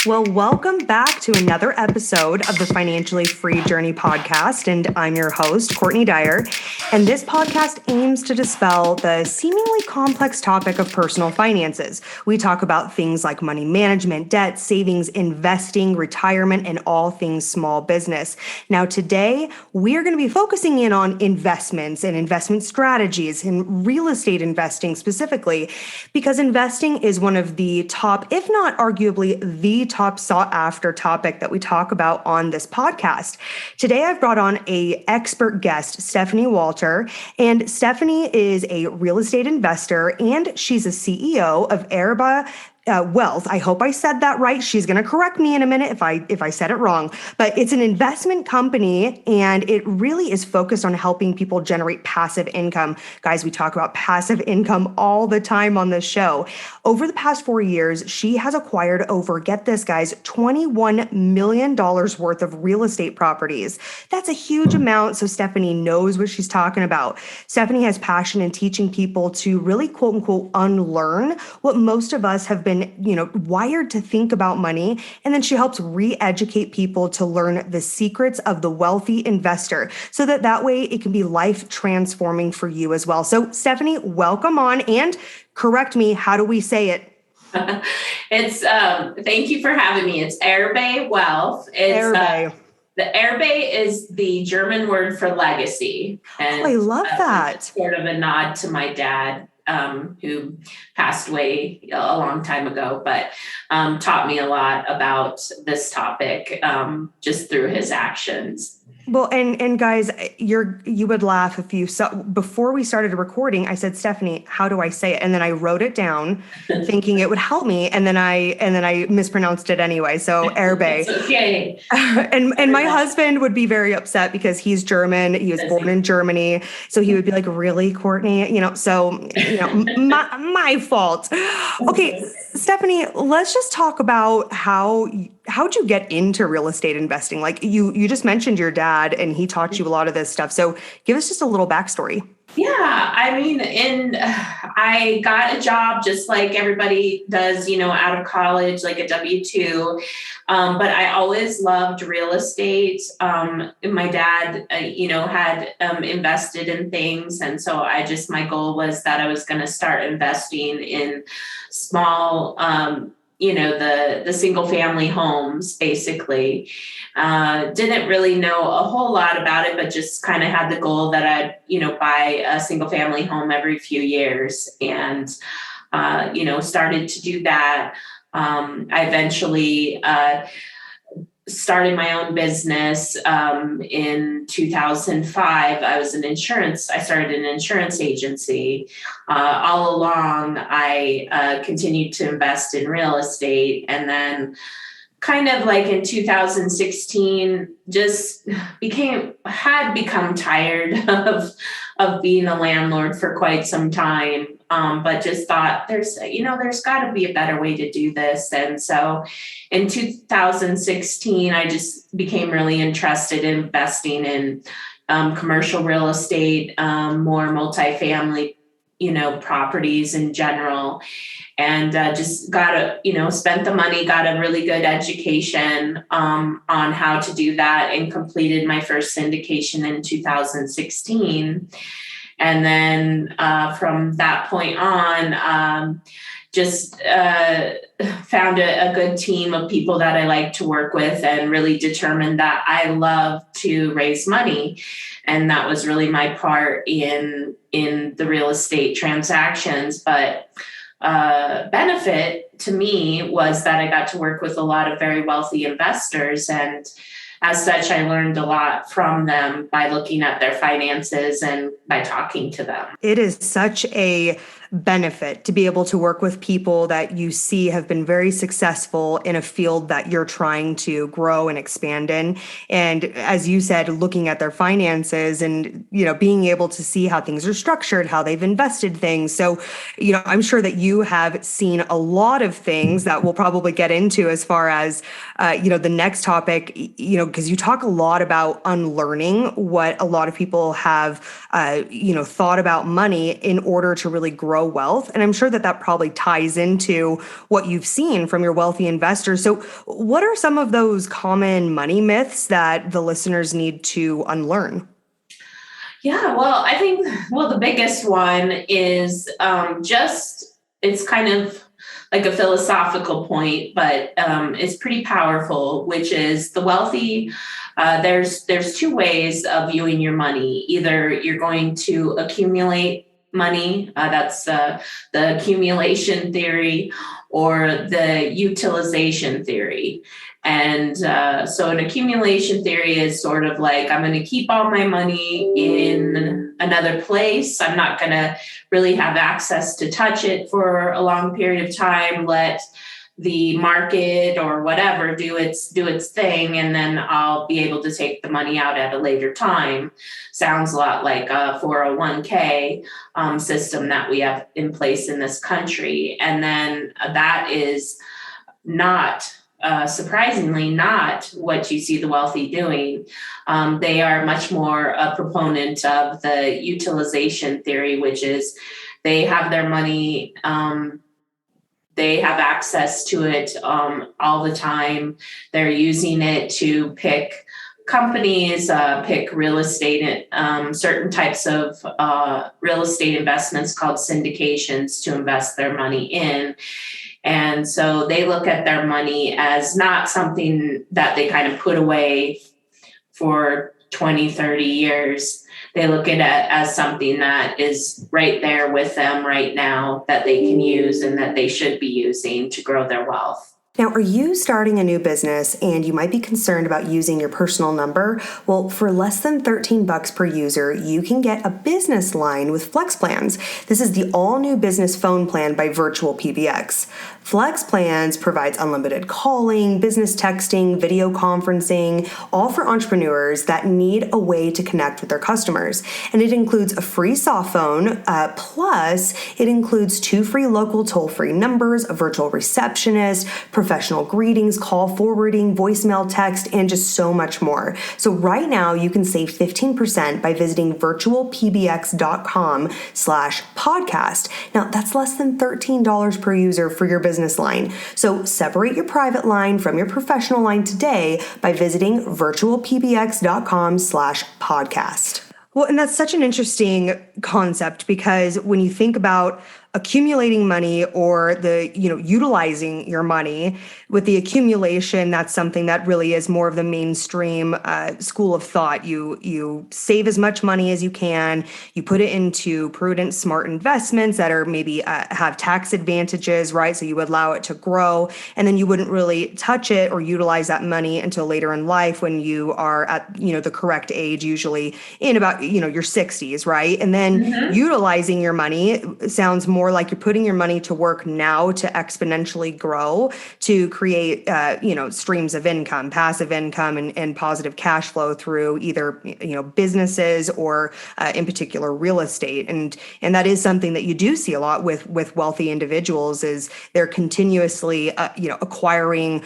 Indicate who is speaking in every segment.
Speaker 1: Well, welcome back to another episode of the Financially Free Journey podcast. And I'm your host, Courtney Dyer. And this podcast aims to dispel the seemingly complex topic of personal finances. We talk about things like money management, debt, savings, investing, retirement, and all things small business. Now, today, we are going to be focusing in on investments and investment strategies and real estate investing specifically, because investing is one of the top, if not arguably the top sought after topic that we talk about on this podcast. Today, I've brought on an expert guest, Stephanie Walter, and Stephanie is a real estate investor and she's a CEO of Erbe Wealth. I hope I said that right. She's going to correct me in a minute if I said it wrong, but it's an investment company and it really is focused on helping people generate passive income. Guys, we talk about passive income all the time on this show. Over the past 4 years, she has acquired over, get this guys, $21 million worth of real estate properties. That's a huge amount. So Stephanie knows what she's talking about. Stephanie has passion in teaching people to really quote unquote unlearn what most of us have been wired to think about money. And then she helps re-educate people to learn the secrets of the wealthy investor so that way it can be life transforming for you as well. So Stephanie, welcome on, and correct me, how do we say it?
Speaker 2: It's thank you for having me. It's Erbe Wealth.
Speaker 1: Erbe.
Speaker 2: The Erbe is the German word for legacy. And
Speaker 1: I love that.
Speaker 2: It's sort of a nod to my dad, who passed away a long time ago, but taught me a lot about this topic just through his actions.
Speaker 1: Well, and guys, you would laugh if you saw, before we started recording, I said, Stephanie, how do I say it? And then I wrote it down thinking it would help me. And then I mispronounced it anyway. So Erbe.
Speaker 2: It's okay.
Speaker 1: And my husband would be very upset because he's German. He was born in Germany. So he would be like, really, Courtney? My fault. Okay, Stephanie, let's just talk about how'd you get into real estate investing? Like you just mentioned your dad and he taught you a lot of this stuff. So give us just a little backstory.
Speaker 2: Yeah, I mean, I got a job just like everybody does, out of college, like a W-2. But I always loved real estate. My dad, had invested in things. And so my goal was that I was going to start investing in small, the single family homes, basically. Didn't really know a whole lot about it, but just kind of had the goal that I'd, buy a single family home every few years and, started to do that. I eventually, started my own business in 2005. I started an insurance agency. All along, I continued to invest in real estate. And then kind of like in 2016, just had become tired of being a landlord for quite some time. But just thought there's got to be a better way to do this. And so in 2016, I just became really interested in investing in commercial real estate, more multifamily, properties in general. And just spent the money, got a really good education on how to do that, and completed my first syndication in 2016. And then from that point on, just found a good team of people that I like to work with, and really determined that I love to raise money. And that was really my part in the real estate transactions. But benefit to me was that I got to work with a lot of very wealthy investors. And as such, I learned a lot from them by looking at their finances and by talking to them.
Speaker 1: It is such a benefit to be able to work with people that you see have been very successful in a field that you're trying to grow and expand in. And as you said, looking at their finances and, being able to see how things are structured, how they've invested things. So, I'm sure that you have seen a lot of things that we'll probably get into as far as, the next topic, because you talk a lot about unlearning what a lot of people have, thought about money in order to really grow grow wealth. And I'm sure that that probably ties into what you've seen from your wealthy investors. So what are some of those common money myths that the listeners need to unlearn?
Speaker 2: Yeah, well, I think, the biggest one is it's kind of like a philosophical point, but it's pretty powerful, which is the wealthy. There's two ways of viewing your money. Either you're going to accumulate money, that's the accumulation theory, or the utilization theory. And so an accumulation theory is sort of like, I'm going to keep all my money in another place. I'm not going to really have access to touch it for a long period of time. Let the market or whatever do its thing, and then I'll be able to take the money out at a later time. Sounds a lot like a 401k system that we have in place in this country. And then that is not surprisingly not what you see the wealthy doing. They are much more a proponent of the utilization theory, which is they have their money, they have access to it all the time. They're using it to pick companies, pick real estate, certain types of real estate investments called syndications to invest their money in. And so they look at their money as not something that they kind of put away for 20, 30 years. They look at it as something that is right there with them right now that they can use and that they should be using to grow their wealth.
Speaker 1: Now, are you starting a new business and you might be concerned about using your personal number? Well, for less than $13 per user, you can get a business line with Flex Plans. This is the all-new business phone plan by Virtual PBX. Flex Plans provides unlimited calling, business texting, video conferencing, all for entrepreneurs that need a way to connect with their customers. And it includes a free soft phone, plus it includes 2 free local toll-free numbers, a virtual receptionist, professional greetings, call forwarding, voicemail, text, and just so much more. So right now you can save 15% by visiting virtualpbx.com/podcast. Now that's less than $13 per user for your business line. So separate your private line from your professional line today by visiting virtualpbx.com/podcast. Well, and that's such an interesting concept because when you think about accumulating money or utilizing your money, with the accumulation, that's something that really is more of the mainstream school of thought. You save as much money as you can, you put it into prudent, smart investments that are maybe have tax advantages, right? So you would allow it to grow, and then you wouldn't really touch it or utilize that money until later in life when you are at the correct age, usually in about your 60s, right? And then utilizing your money sounds more like you're putting your money to work now to exponentially grow, to create streams of income, passive income, and positive cash flow through either businesses or in particular real estate. And that is something that you do see a lot with wealthy individuals, is they're continuously acquiring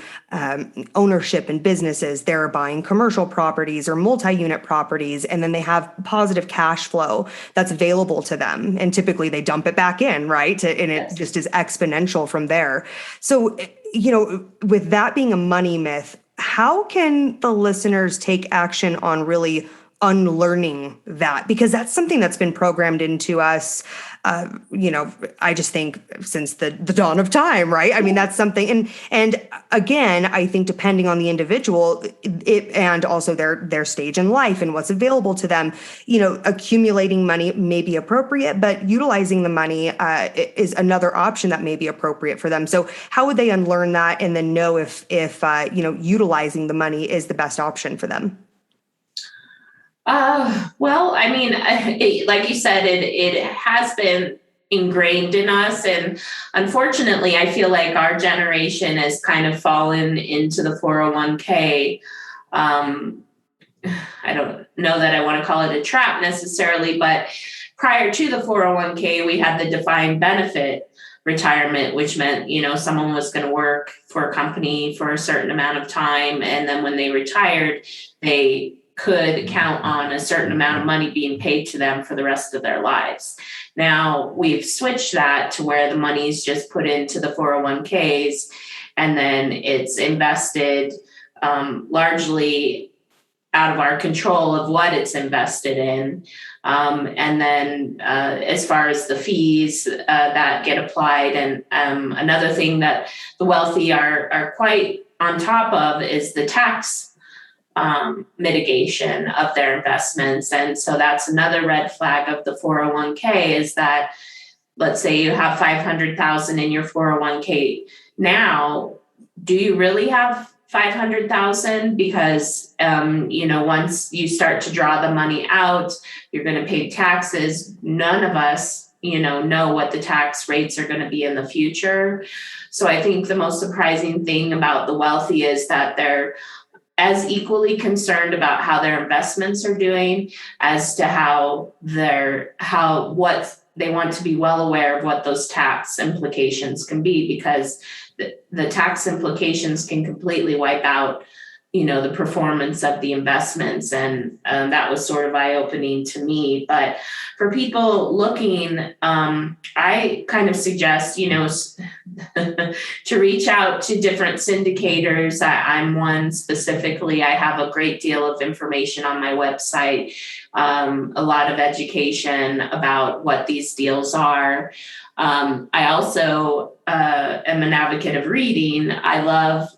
Speaker 1: ownership in businesses. They're buying commercial properties or multi-unit properties, and then they have positive cash flow that's available to them. And typically they dump it back in, right? And it just is exponential from there. So, with that being a money myth, how can the listeners take action on really unlearning that? Because that's something that's been programmed into us, I just think since the dawn of time, right? I mean, that's something. And again, I think depending on the individual, and also their stage in life and what's available to them, accumulating money may be appropriate, but utilizing the money is another option that may be appropriate for them. So how would they unlearn that and then know if utilizing the money is the best option for them?
Speaker 2: Well, I mean, like you said, it has been ingrained in us. And unfortunately, I feel like our generation has kind of fallen into the 401k. I don't know that I want to call it a trap necessarily, but prior to the 401k, we had the defined benefit retirement, which meant, someone was going to work for a company for a certain amount of time. And then when they retired, they could count on a certain amount of money being paid to them for the rest of their lives. Now we've switched that to where the money is just put into the 401ks, and then it's invested largely out of our control of what it's invested in. And then as far as the fees that get applied, and another thing that the wealthy are quite on top of is the tax mitigation of their investments. And so that's another red flag of the 401k, is that, let's say you have 500,000 in your 401k now, do you really have 500,000? Because, once you start to draw the money out, you're going to pay taxes. None of us, know what the tax rates are going to be in the future. So I think the most surprising thing about the wealthy is that they're as equally concerned about how their investments are doing as to what they want to be well aware of what those tax implications can be, because the tax implications can completely wipe out, the performance of the investments. And that was sort of eye-opening to me. But for people looking, I kind of suggest, to reach out to different syndicators. I'm one specifically. I have a great deal of information on my website, a lot of education about what these deals are. I also am an advocate of reading. I love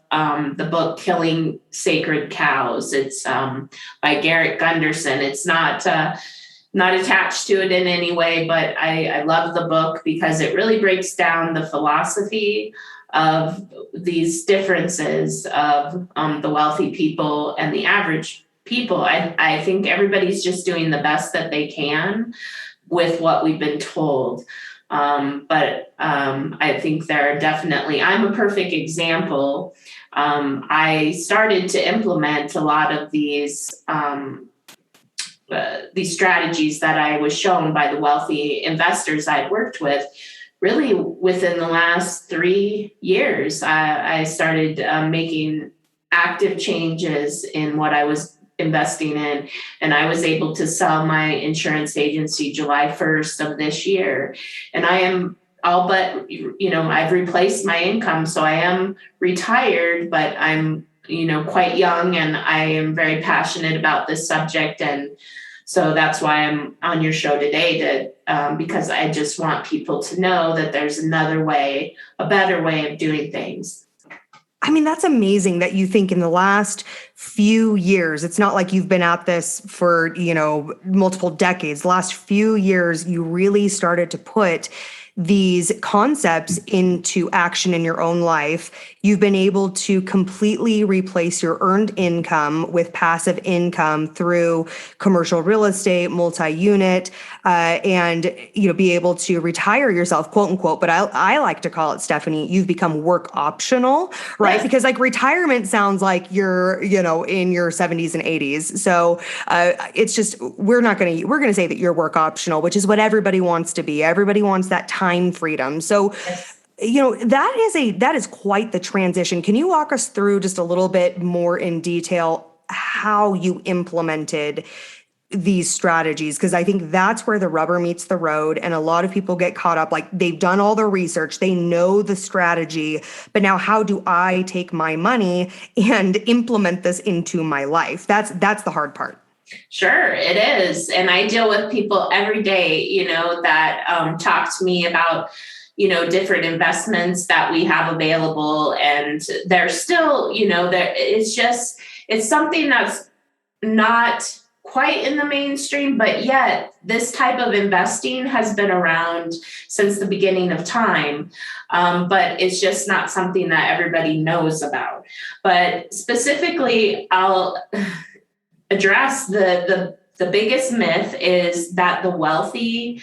Speaker 2: the book Killing Sacred Cows. It's by Garrett Gunderson. It's not attached to it in any way, but I love the book because it really breaks down the philosophy of these differences of the wealthy people and the average people. I think everybody's just doing the best that they can with what we've been told. But I think there are definitely, I'm a perfect example. I started to implement a lot of these strategies that I was shown by the wealthy investors I'd worked with. Really within the last 3 years, I started making active changes in what I was investing in, and I was able to sell my insurance agency July 1st of this year. And I am all but, I've replaced my income, so I am retired, but I'm, quite young, and I am very passionate about this subject. And so that's why I'm on your show today, because I just want people to know that there's another way, a better way of doing things.
Speaker 1: I mean, that's amazing that you think in the last few years, it's not like you've been at this for, multiple decades. The last few years, you really started to put these concepts into action in your own life. You've been able to completely replace your earned income with passive income through commercial real estate, multi-unit, and be able to retire yourself, quote unquote. But I like to call it, Stephanie, you've become work optional, right? Yes. Because retirement sounds like you're in your 70s and 80s. So it's just we're going to say that you're work optional, which is what everybody wants to be. Everybody wants that time freedom. So. Yes. That is quite the transition. Can you walk us through just a little bit more in detail how you implemented these strategies? Because I think that's where the rubber meets the road, and a lot of people get caught up. Like, they've done all their research, they know the strategy, but now how do I take my money and implement this into my life? That's the hard part.
Speaker 2: Sure, it is. And I deal with people every day, that talk to me about different investments that we have available. And they're still, it's something that's not quite in the mainstream, but yet this type of investing has been around since the beginning of time. But it's just not something that everybody knows about. But specifically, I'll address the biggest myth is that the wealthy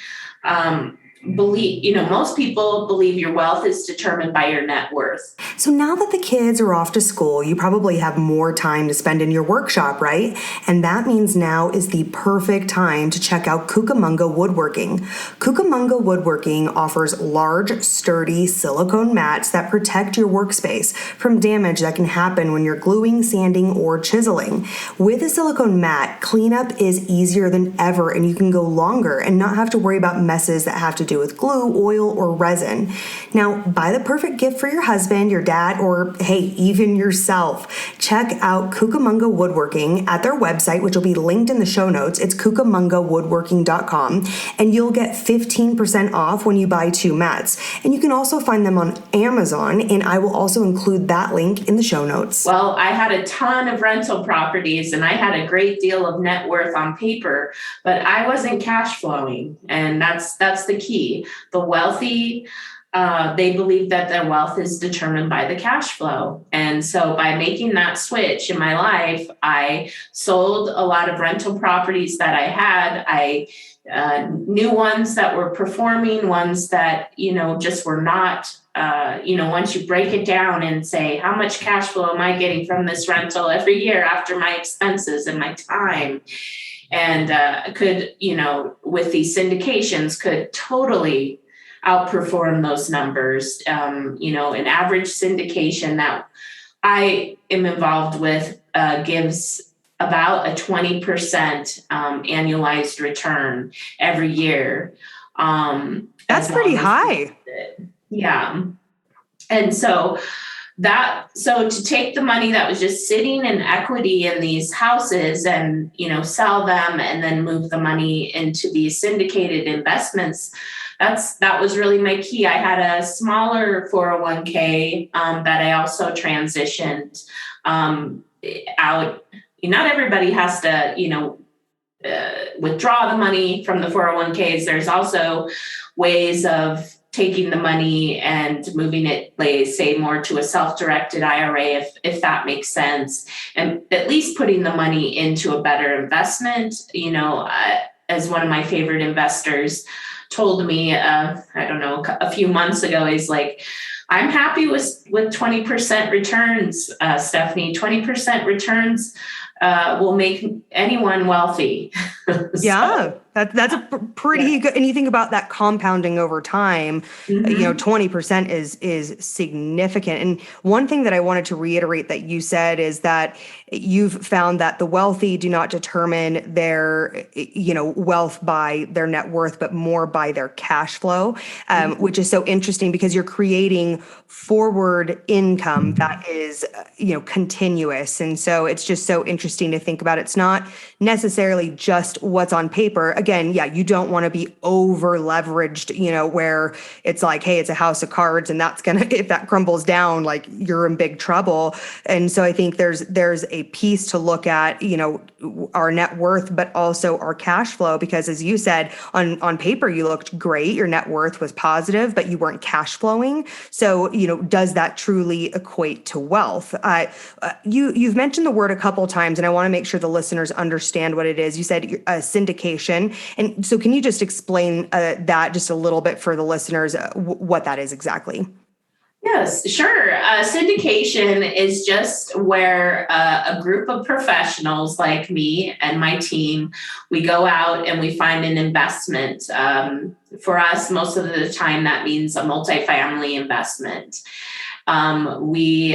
Speaker 2: most people believe your wealth is determined by your net worth.
Speaker 1: So now that the kids are off to school, you probably have more time to spend in your workshop, right? And that means now is the perfect time to check out Cucamonga Woodworking. Cucamonga Woodworking offers large, sturdy silicone mats that protect your workspace from damage that can happen when you're gluing, sanding, or chiseling. With a silicone mat, cleanup is easier than ever, and you can go longer and not have to worry about messes that have to do with glue, oil, or resin. Now, buy the perfect gift for your husband, your dad, or hey, even yourself. Check out Cucamonga Woodworking at their website, which will be linked in the show notes. It's cucamongawoodworking.com, and you'll get 15% off when you buy 2 mats. And you can also find them on Amazon, and I will also include that link in the show notes.
Speaker 2: Well, I had a ton of rental properties and I had a great deal of net worth on paper, but I wasn't cash flowing. And that's the key. The wealthy, they believe that their wealth is determined by the cash flow. And so by making that switch in my life, I sold a lot of rental properties that I had. I new ones that were performing, ones that, just were not, once you break it down and say, how much cash flow am I getting from this rental every year after my expenses and my time? And could, with these syndications, could totally outperform those numbers. An average syndication that I am involved with gives about a 20% annualized return every year.
Speaker 1: That's pretty high.
Speaker 2: Yeah. And so to take the money that was just sitting in equity in these houses and, sell them and then move the money into these syndicated investments, that was really my key. I had a smaller 401k that I also transitioned out. Not everybody has to, withdraw the money from the 401ks. There's also ways of taking the money and moving it, say, more to a self-directed IRA, if that makes sense, and at least putting the money into a better investment. As one of my favorite investors told me, a few months ago, he's like, I'm happy with 20% returns, Stephanie. 20% returns will make anyone wealthy.
Speaker 1: Yeah, that's a pretty good. And you think about that compounding over time, 20% is significant. And one thing that I wanted to reiterate that you said is that you've found that the wealthy do not determine their, wealth by their net worth, but more by their cash flow, which is so interesting because you're creating forward income that is, continuous. And so it's just so interesting to think about. It's not necessarily just what's on paper. Again, yeah, you don't want to be over leveraged, where it's like, hey, it's a house of cards and that's if that crumbles down, like you're in big trouble. And so I think there's a piece to look at, our net worth, but also our cash flow, because as you said, on paper, you looked great. Your net worth was positive, but you weren't cash flowing. So, does that truly equate to wealth? You've mentioned the word a couple times, and I want to make sure the listeners understand what it is. You said syndication. And so can you just explain that just a little bit for the listeners, what that is exactly?
Speaker 2: Yes, sure. Syndication is just where a group of professionals like me and my team, we go out and we find an investment. For us, most of the time, that means a multifamily investment. We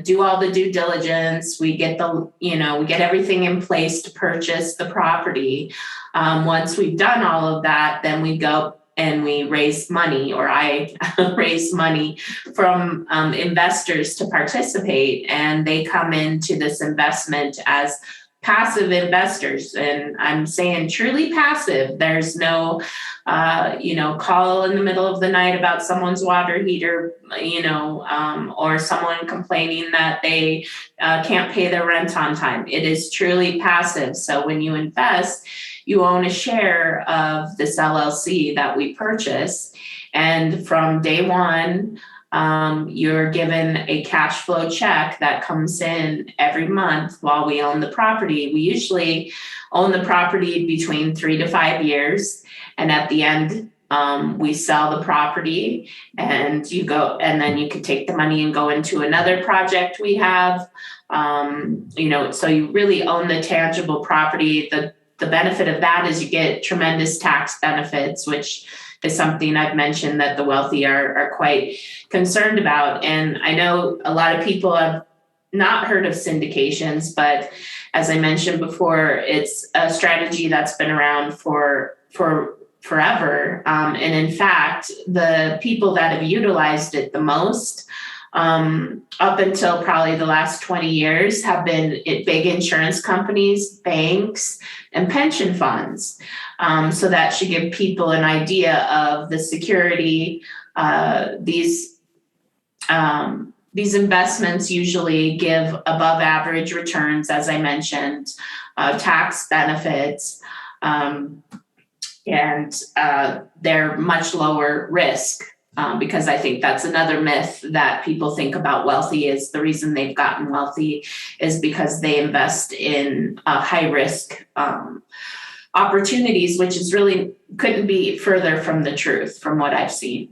Speaker 2: do all the due diligence. We get we get everything in place to purchase the property. Once we've done all of that, then we go and we raise money, or I raise money from investors to participate, and they come into this investment as passive investors. And I'm saying truly passive. There's no, call in the middle of the night about someone's water heater, or someone complaining that they can't pay their rent on time. It is truly passive. So when you invest, you own a share of this LLC that we purchase. And from day one, you're given a cash flow check that comes in every month while we own the property. We usually own the property between 3 to 5 years. And at the end We sell the property and then you can take the money and go into another project we have. So you really own the tangible property. The benefit of that is you get tremendous tax benefits, which is something I've mentioned that the wealthy are quite concerned about. And I know a lot of people have not heard of syndications, but as I mentioned before, it's a strategy that's been around for forever. And in fact, the people that have utilized it the most up until probably the last 20 years have been big insurance companies, banks, and pension funds. So that should give people an idea of the security. These investments usually give above average returns, as I mentioned, tax benefits, and they're much lower risk. Because I think that's another myth that people think about wealthy is the reason they've gotten wealthy is because they invest in high risk opportunities, which is really couldn't be further from the truth from what I've seen.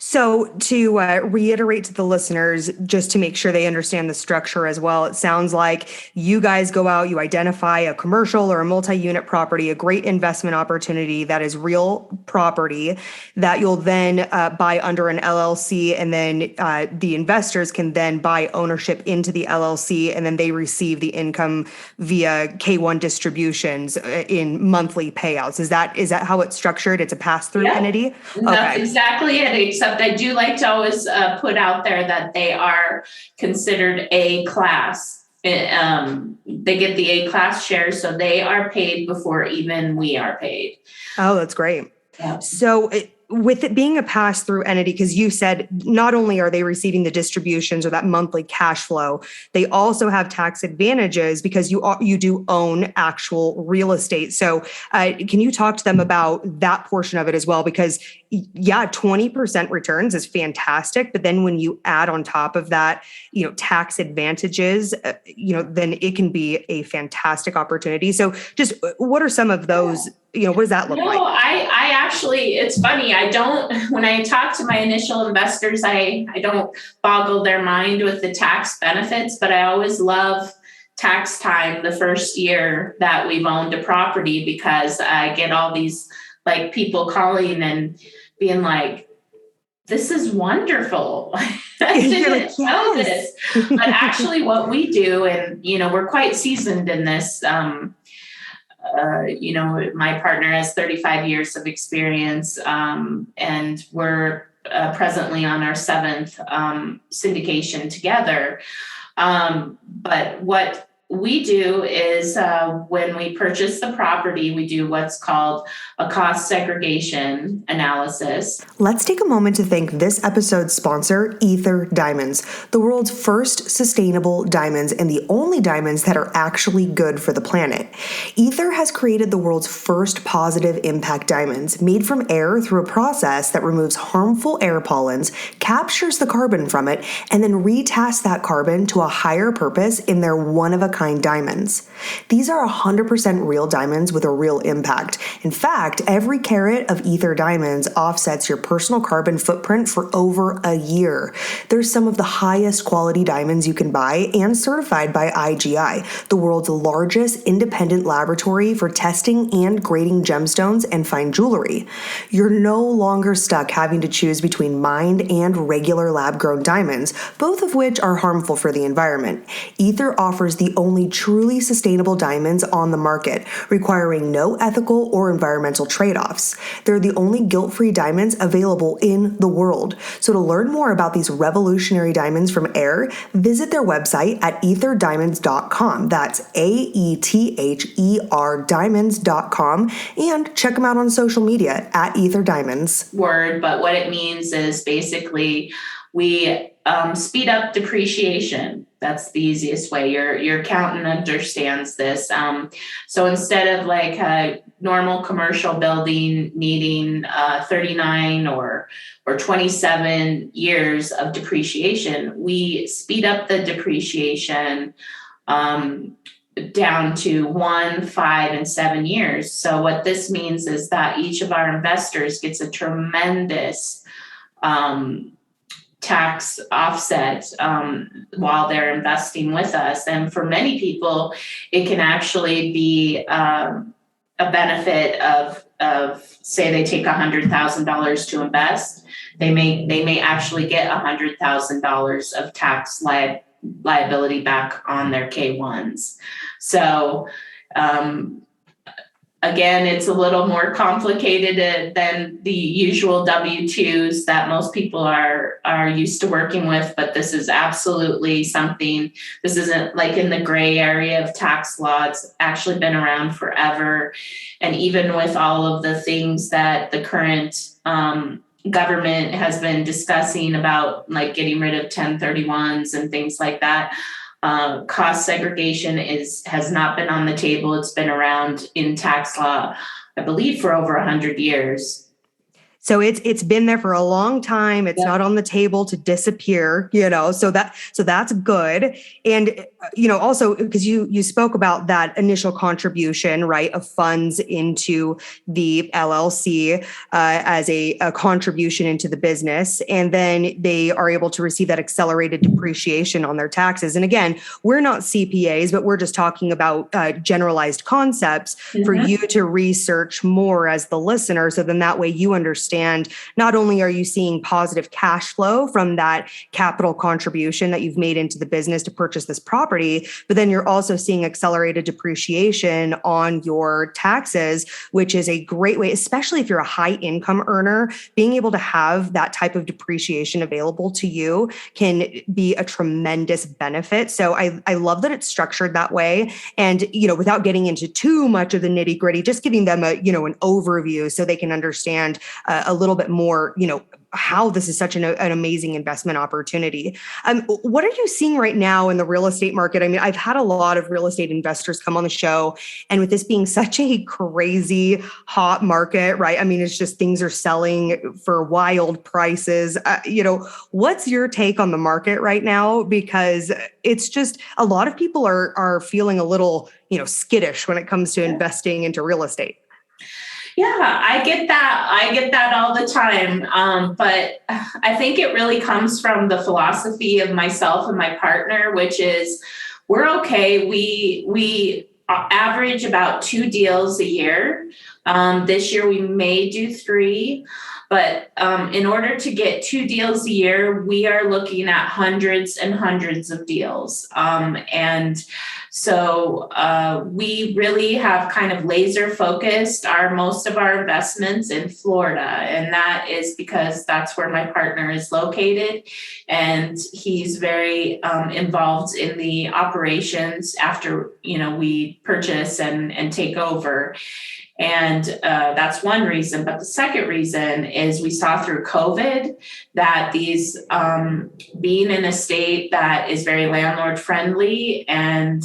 Speaker 1: So to reiterate to the listeners, just to make sure they understand the structure as well, it sounds like you guys go out, you identify a commercial or a multi-unit property, a great investment opportunity that is real property that you'll then buy under an LLC, and then the investors can then buy ownership into the LLC, and then they receive the income via K1 distributions in monthly payouts. Is that how it's structured? It's a pass-through entity?
Speaker 2: That's exactly it, except I do like to always put out there that they are considered A class. They get the A class shares, so they are paid before even we are paid.
Speaker 1: Oh, that's great.
Speaker 2: Yeah.
Speaker 1: So with it being a pass-through entity, because you said not only are they receiving the distributions or that monthly cash flow, they also have tax advantages because you do own actual real estate. So can you talk to them about that portion of it as well? Because 20% returns is fantastic. But then when you add on top of that, tax advantages, then it can be a fantastic opportunity. So just what are some of those, what does that look like?
Speaker 2: I actually, it's funny. When I talk to my initial investors, I don't boggle their mind with the tax benefits, but I always love tax time the first year that we've owned a property, because I get all these people calling and being like, this is wonderful. I didn't know this. But actually what we do, and, we're quite seasoned in this, my partner has 35 years of experience, and we're presently on our 7th syndication together. But what we do is when we purchase the property, we do what's called a cost segregation analysis.
Speaker 1: Let's take a moment to thank this episode's sponsor, Aether Diamonds, the world's first sustainable diamonds and the only diamonds that are actually good for the planet. Aether has created the world's first positive impact diamonds, made from air through a process that removes harmful air pollens, captures the carbon from it, and then retasks that carbon to a higher purpose in their one-of-a-kind diamonds. These are 100% real diamonds with a real impact. In fact, every carat of Aether Diamonds offsets your personal carbon footprint for over a year. They're some of the highest quality diamonds you can buy and certified by IGI, the world's largest independent laboratory for testing and grading gemstones and fine jewelry. You're no longer stuck having to choose between mined and regular lab-grown diamonds, both of which are harmful for the environment. Aether offers the only truly sustainable diamonds on the market, requiring no ethical or environmental trade-offs. They're the only guilt-free diamonds available in the world. So to learn more about these revolutionary diamonds from Air, visit their website at aetherdiamonds.com. That's AETHER diamonds.com, and check them out on social media at Aether Diamonds.
Speaker 2: But what it means is basically we speed up depreciation. That's the easiest way. Your accountant understands this. So instead of a normal commercial building needing 39 or 27 years of depreciation, we speed up the depreciation down to 1, 5, and 7 years. So what this means is that each of our investors gets a tremendous tax offset while they're investing with us. And for many people, it can actually be a benefit of say they take $100,000 to invest, they may actually get $100,000 of tax liability back on their K1s. So again, it's a little more complicated than the usual W-2s that most people are used to working with, but this is absolutely something, this isn't like in the gray area of tax law. It's actually been around forever. And even with all of the things that the current government has been discussing about, like getting rid of 1031s and things like that, cost segregation has not been on the table. It's been around in tax law, I believe, for over 100 years.
Speaker 1: So it's been there for a long time. It's not on the table to disappear, so that's good. And, also because you spoke about that initial contribution, right, of funds into the LLC as a contribution into the business. And then they are able to receive that accelerated depreciation on their taxes. And again, we're not CPAs, but we're just talking about generalized concepts for you to research more as the listener. So then that way you understand not only are you seeing positive cash flow from that capital contribution that you've made into the business to purchase this property, but then you're also seeing accelerated depreciation on your taxes, which is a great way, especially if you're a high income earner, being able to have that type of depreciation available to you can be a tremendous benefit. So I love that it's structured that way. And, without getting into too much of the nitty gritty, just giving them an overview so they can understand a little bit more, how this is such an amazing investment opportunity. What are you seeing right now in the real estate market? I mean, I've had a lot of real estate investors come on the show, and with this being such a crazy hot market, right? I mean, it's just things are selling for wild prices. What's your take on the market right now? Because it's just a lot of people are feeling a little, skittish when it comes to investing into real estate.
Speaker 2: Yeah, I get that all the time. But I think it really comes from the philosophy of myself and my partner, which is we're okay. We average about 2 deals a year. This year we may do 3. But in order to get 2 deals a year, we are looking at hundreds and hundreds of deals. And so we really have kind of laser focused most of our investments in Florida. And that is because that's where my partner is located. And he's very involved in the operations after, we purchase and take over. And that's one reason. But the second reason is we saw through COVID that these being in a state that is very landlord friendly and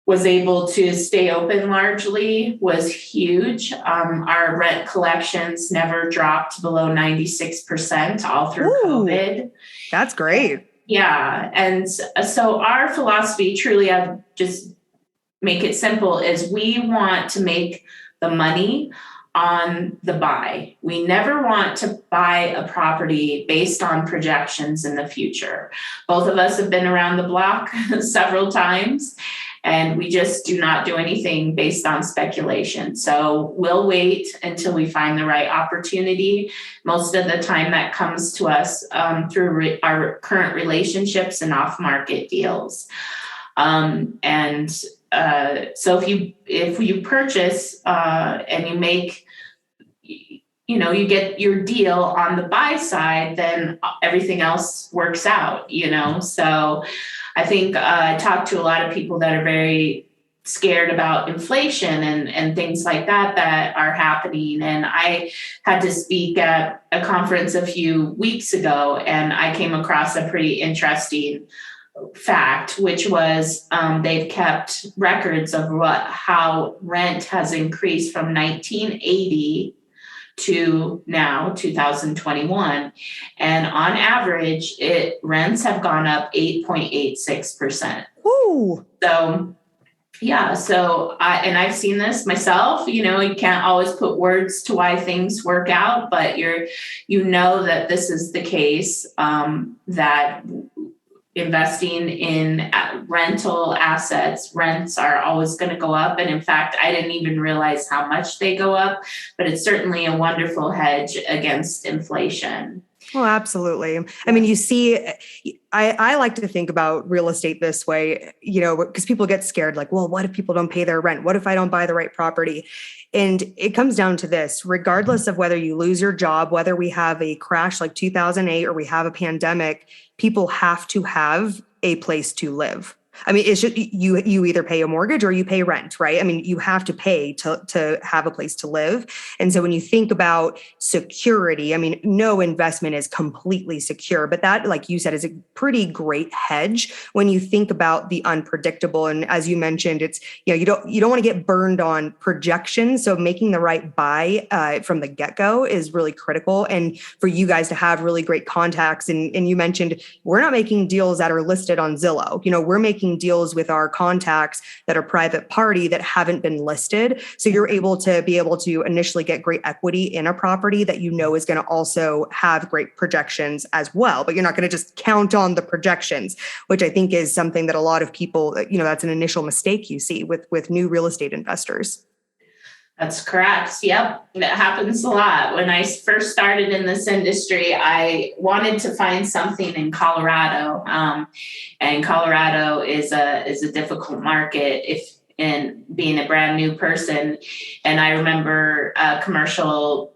Speaker 2: was able to stay open largely was huge. Our rent collections never dropped below 96% all through COVID.
Speaker 1: That's great.
Speaker 2: Yeah. And so our philosophy, truly, I've just make it simple, is we want to make the money on the buy. We never want to buy a property based on projections in the future. Both of us have been around the block several times, and we just do not do anything based on speculation. So we'll wait until we find the right opportunity. Most of the time that comes to us through our current relationships and off-market deals. So if you purchase and you make, you get your deal on the buy side, then everything else works out, So I think I talk to a lot of people that are very scared about inflation and things like that are happening. And I had to speak at a conference a few weeks ago, and I came across a pretty interesting fact, which was they've kept records of how rent has increased from 1980 to now 2021, and on average, rents have gone up 8.86%.
Speaker 1: Ooh.
Speaker 2: So yeah, I've seen this myself. You can't always put words to why things work out, but that this is the case, that investing in rental assets, rents are always going to go up. And in fact, I didn't even realize how much they go up, but it's certainly a wonderful hedge against inflation.
Speaker 1: Oh, absolutely. I mean, you see, I like to think about real estate this way, because people get scared, like, well, what if people don't pay their rent? What if I don't buy the right property? And it comes down to this: regardless of whether you lose your job, whether we have a crash like 2008 or we have a pandemic, people have to have a place to live. I mean, it's just you either pay a mortgage or you pay rent, right? I mean, you have to pay to have a place to live. And so when you think about security, I mean, no investment is completely secure, but that, like you said, is a pretty great hedge when you think about the unpredictable. And as you mentioned, it's, you don't want to get burned on projections. So making the right buy from the get-go is really critical. And for you guys to have really great contacts. And you mentioned, we're not making deals that are listed on Zillow. We're making deals with our contacts that are private party that haven't been listed. So you're able to initially get great equity in a property that is going to also have great projections as well. But you're not going to just count on the projections, which I think is something that a lot of people, that's an initial mistake you see with new real estate investors.
Speaker 2: That's correct. Yep. That happens a lot. When I first started in this industry, I wanted to find something in Colorado. And Colorado is a difficult market in being a brand new person. And I remember a commercial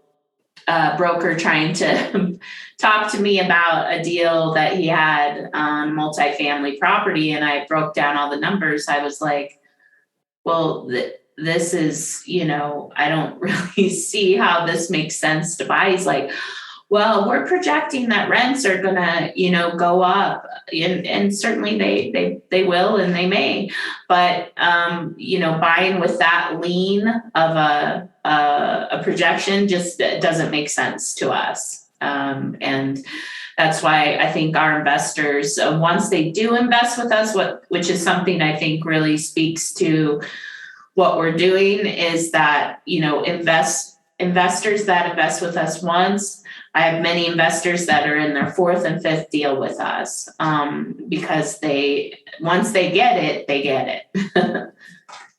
Speaker 2: broker trying to talk to me about a deal that he had on multifamily property. And I broke down all the numbers. I was like, well, this is, I don't really see how this makes sense to buy. He's like, well, we're projecting that rents are going to, go up, and certainly they will, and they may, but, buying with that lean of a projection just doesn't make sense to us. And that's why I think our investors, once they do invest with us, which is something I think really speaks to what we're doing, is that, investors that invest with us once, I have many investors that are in their fourth and fifth deal with us, because once they get it, they get it.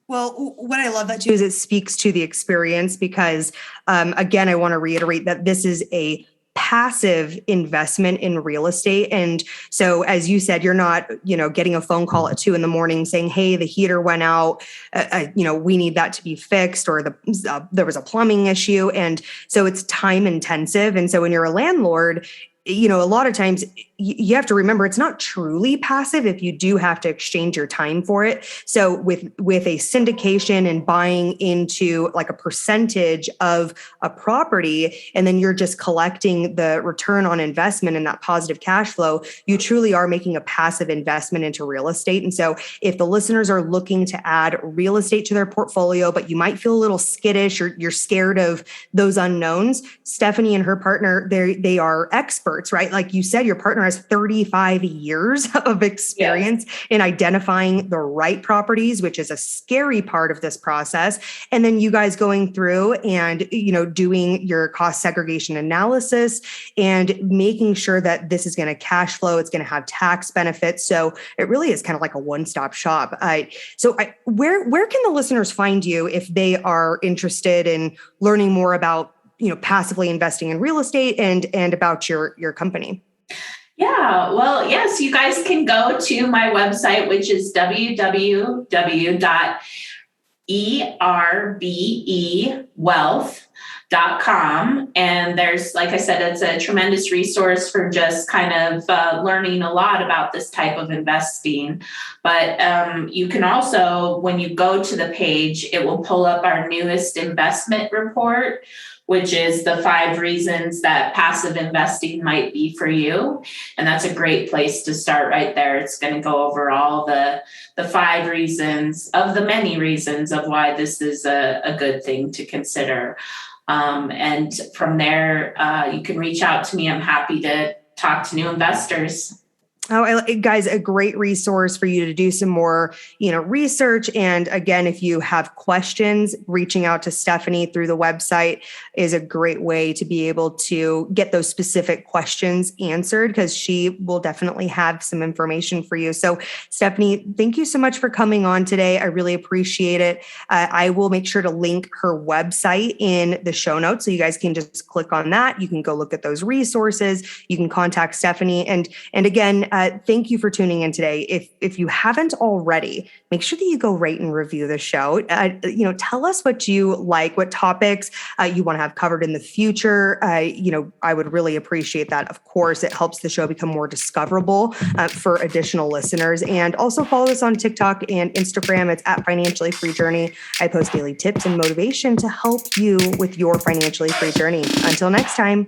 Speaker 1: Well, what I love that too is it speaks to the experience, because again, I want to reiterate that this is a passive investment in real estate. And so, as you said, you're not, getting a phone call at 2 a.m. saying, hey, the heater went out, we need that to be fixed, or there was a plumbing issue. And so it's time intensive. And so when you're a landlord, a lot of times you have to remember it's not truly passive if you do have to exchange your time for it. So with a syndication and buying into like a percentage of a property, and then you're just collecting the return on investment and that positive cash flow, you truly are making a passive investment into real estate. And so if the listeners are looking to add real estate to their portfolio, but you might feel a little skittish or you're scared of those unknowns, Stephanie and her partner, they are experts, right? Like you said, your partner has 35 years of experience in identifying the right properties, which is a scary part of this process. And then you guys going through and, doing your cost segregation analysis and making sure that this is going to cash flow. It's going to have tax benefits. So it really is kind of like a one-stop shop. Where can the listeners find you if they are interested in learning more about, passively investing in real estate and about your company?
Speaker 2: Yeah, well, yes, you guys can go to my website, which is www.erbewealth.com. And there's, like I said, it's a tremendous resource for just kind of learning a lot about this type of investing. But you can also, when you go to the page, it will pull up our newest investment report, which is the 5 reasons that passive investing might be for you. And that's a great place to start right there. It's going to go over all the 5 reasons of the many reasons of why this is a good thing to consider. And from there, you can reach out to me. I'm happy to talk to new investors.
Speaker 1: Guys, a great resource for you to do some more, research. And again, if you have questions, reaching out to Stephanie through the website is a great way to be able to get those specific questions answered, because she will definitely have some information for you. So Stephanie, thank you so much for coming on today. I really appreciate it. I will make sure to link her website in the show notes, so you guys can just click on that. You can go look at those resources. You can contact Stephanie. And again, thank you for tuning in today. If you haven't already, make sure that you go rate and review the show. Tell us what you like, what topics you want to have covered in the future. I would really appreciate that. Of course, it helps the show become more discoverable for additional listeners. And also follow us on TikTok and Instagram. It's at Financially Free Journey. I post daily tips and motivation to help you with your financially free journey. Until next time.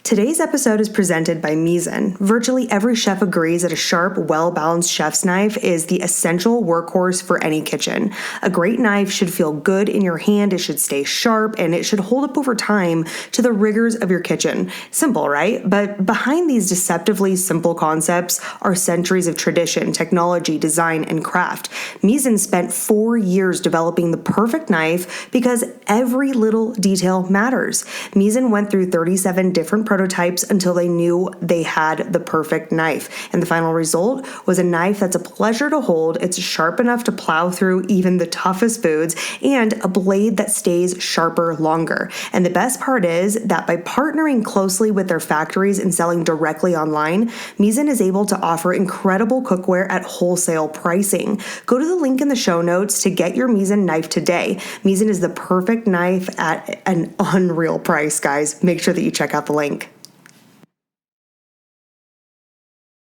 Speaker 1: Today's episode is presented by MISEN. Virtually every chef agrees that a sharp, well-balanced chef's knife is the essential workhorse for any kitchen. A great knife should feel good in your hand, it should stay sharp, and it should hold up over time to the rigors of your kitchen. Simple, right? But behind these deceptively simple concepts are centuries of tradition, technology, design, and craft. MISEN spent 4 years developing the perfect knife because every little detail matters. MISEN went through 37 different prototypes until they knew they had the perfect knife. And the final result was a knife that's a pleasure to hold, it's sharp enough to plow through even the toughest foods, and a blade that stays sharper longer. And the best part is that by partnering closely with their factories and selling directly online, MISEN is able to offer incredible cookware at wholesale pricing. Go to the link in the show notes to get your MISEN knife today. MISEN is the perfect knife at an unreal price, guys. Make sure that you check out the link.